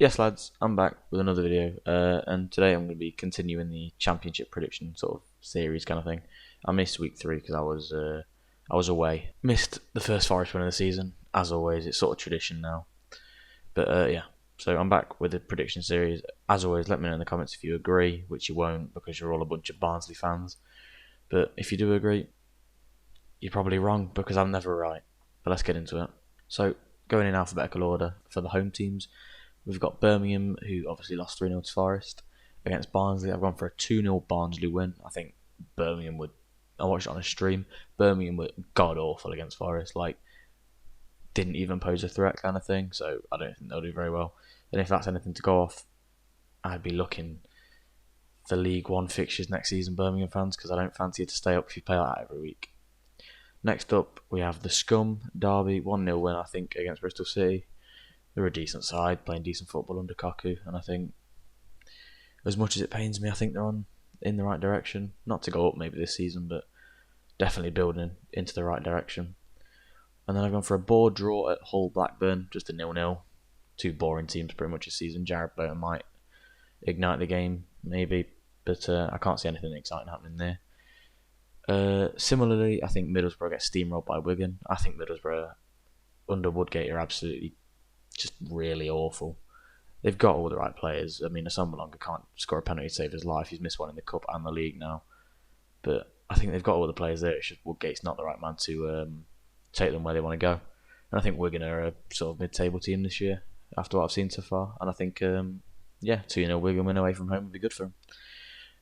Yes, lads, I'm back with another video, and today I'm going to be continuing the Championship prediction sort of series kind of thing. I missed week 3 because I was away. Missed the first Forest win of the season, as always. It's sort of tradition now. But yeah, so I'm back with the prediction series. As always, let me know in the comments if you agree, which you won't because you're all a bunch of Barnsley fans. But if you do agree, you're probably wrong because I'm never right. But let's get into it. So going in alphabetical order for the home teams. We've got Birmingham, who obviously lost 3-0 to Forest. Against Barnsley, I've gone for a 2-0 Barnsley win. I think Birmingham would... I watched it on a stream. Birmingham were god-awful against Forest. Didn't even pose a threat kind of thing. So I don't think they'll do very well. And if that's anything to go off, I'd be looking for League One fixtures next season, Birmingham fans, because I don't fancy you to stay up if you play like that every week. Next up, we have the Scum Derby. 1-0 win, I think, against Bristol City. They're a decent side, playing decent football under Kaku, and I think, as much as it pains me, I think they're in the right direction. Not to go up maybe this season, but definitely building into the right direction. And then I've gone for a board draw at Hull Blackburn, just a 0-0. Two boring teams pretty much this season. Jared Bowen might ignite the game, maybe, but I can't see anything exciting happening there. Similarly, I think Middlesbrough gets steamrolled by Wigan. I think Middlesbrough under Woodgate are absolutely just really awful. They've got all the right players. I mean, Asombalonga can't score a penalty to save his life. He's missed one in the Cup and the League now. But I think they've got all the players there. It's just Woodgate's not the right man to take them where they want to go. And I think Wigan are a sort of mid-table team this year, after what I've seen so far. And I think, 2-0 Wigan win away from home would be good for them.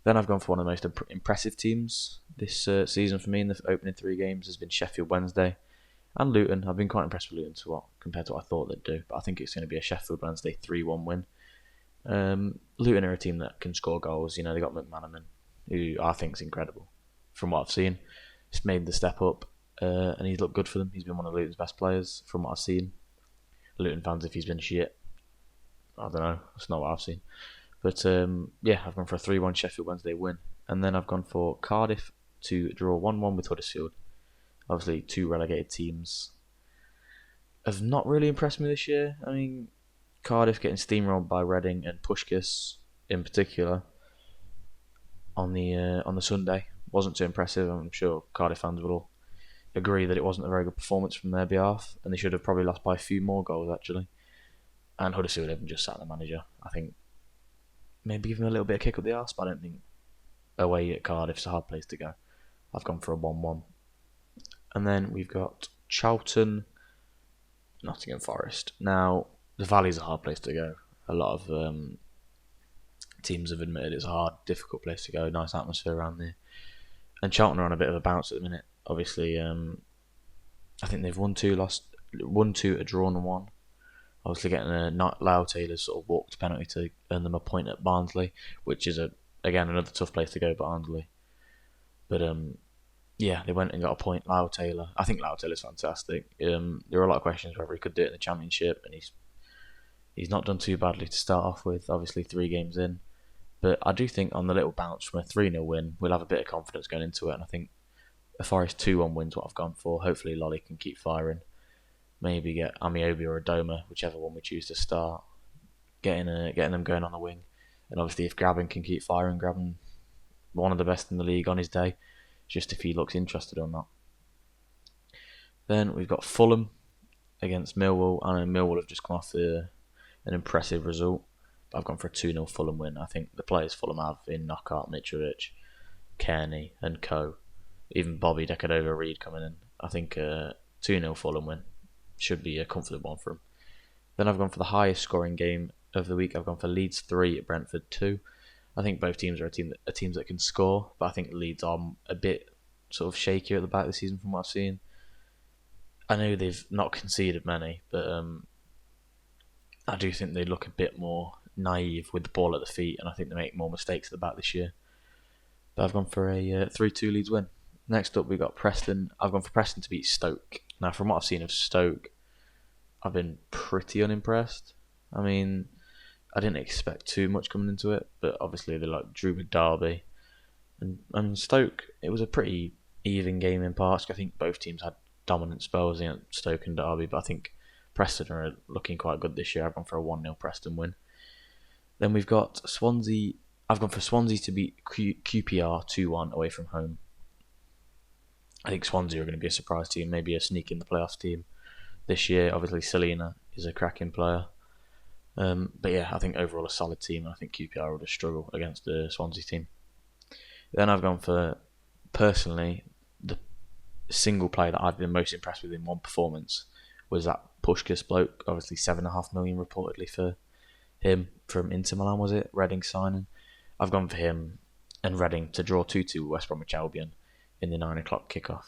Then I've gone for one of the most impressive teams this season for me in the opening 3 games has been Sheffield Wednesday. And Luton, I've been quite impressed with Luton compared to what I thought they'd do. But I think it's going to be a Sheffield Wednesday 3-1 win. Luton are a team that can score goals. You know, they got McManaman, who I think is incredible from what I've seen. He's made the step up, and he's looked good for them. He's been one of Luton's best players from what I've seen. Luton fans, if he's been shit, I don't know. That's not what I've seen. But I've gone for a 3-1 Sheffield Wednesday win. And then I've gone for Cardiff to draw 1-1 with Huddersfield. Obviously, 2 relegated teams have not really impressed me this year. I mean, Cardiff getting steamrolled by Reading and Puskás in particular on the Sunday wasn't too impressive. I'm sure Cardiff fans will all agree that it wasn't a very good performance from their behalf, and they should have probably lost by a few more goals actually. And Huddersfield haven't just sacked the manager. I think maybe give him a little bit of kick up the arse, but I don't think away at Cardiff's a hard place to go. I've gone for a 1-1. And then we've got Charlton, Nottingham Forest. Now, the Valley's a hard place to go. A lot of teams have admitted it's a hard, difficult place to go. Nice atmosphere around there. And Charlton are on a bit of a bounce at the minute. Obviously, I think they've won 2, a drawn 1. Obviously getting a Lau Taylor's sort of walked penalty to earn them a point at Barnsley, which is, again, another tough place to go, Barnsley. But they went and got a point. Lau Taylor. I think Lau Taylor's fantastic. There are a lot of questions whether he could do it in the Championship, and he's not done too badly to start off with. Obviously, 3 games in, but I do think on the little bounce from a 3-0 win, we'll have a bit of confidence going into it. And I think a Forest 2-1 win's what I've gone for. Hopefully, Lolly can keep firing. Maybe get Amiobi or Adoma, whichever one we choose to start, getting them going on the wing. And obviously, if Graben can keep firing, Graben, one of the best in the league on his day. Just if he looks interested or not. Then we've got Fulham against Millwall. I know Millwall have just come off an impressive result. But I've gone for a 2-0 Fulham win. I think the players Fulham have in Knockout, Mitrovic, Kearney and co. Even Bobby Decadova-Reid coming in. I think a 2-0 Fulham win should be a confident one for him. Then I've gone for the highest scoring game of the week. I've gone for Leeds 3 at Brentford 2. I think both teams are teams that can score, but I think Leeds are a bit sort of shakier at the back this season from what I've seen. I know they've not conceded many, but I do think they look a bit more naive with the ball at the feet, and I think they make more mistakes at the back this year. But I've gone for a 3-2 Leeds win. Next up, we've got Preston. I've gone for Preston to beat Stoke. Now, from what I've seen of Stoke, I've been pretty unimpressed. I mean, I didn't expect too much coming into it, but obviously they drew with Derby. And Stoke, it was a pretty even game in parts. I think both teams had dominant spells against Stoke and Derby, but I think Preston are looking quite good this year. I've gone for a 1-0 Preston win. Then we've got Swansea. I've gone for Swansea to beat QPR 2-1 away from home. I think Swansea are going to be a surprise team, maybe a sneak in the playoffs team this year. Obviously, Selena is a cracking player. But yeah, I think overall a solid team, and I think QPR would struggle against the Swansea team. Then I've gone for, personally, the single player that I've been most impressed with in one performance was that Puskás bloke. Obviously, 7.5 million reportedly for him from Inter Milan, was it? Reading signing. I've gone for him and Reading to draw 2-2 with West Bromwich Albion in the 9 o'clock kickoff.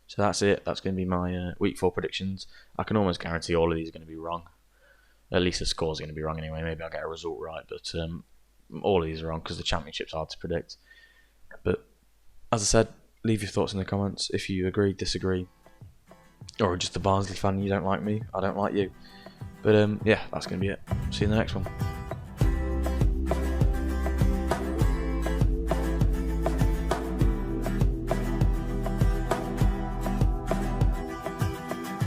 So that's it. That's going to be my week 4 predictions. I can almost guarantee all of these are going to be wrong. At least the score's going to be wrong anyway. Maybe I'll get a result right, but all of these are wrong because the Championship's hard to predict. But as I said, leave your thoughts in the comments if you agree, disagree, or just a Barnsley fan, you don't like me, I don't like you. But yeah, that's going to be it. See you in the next one.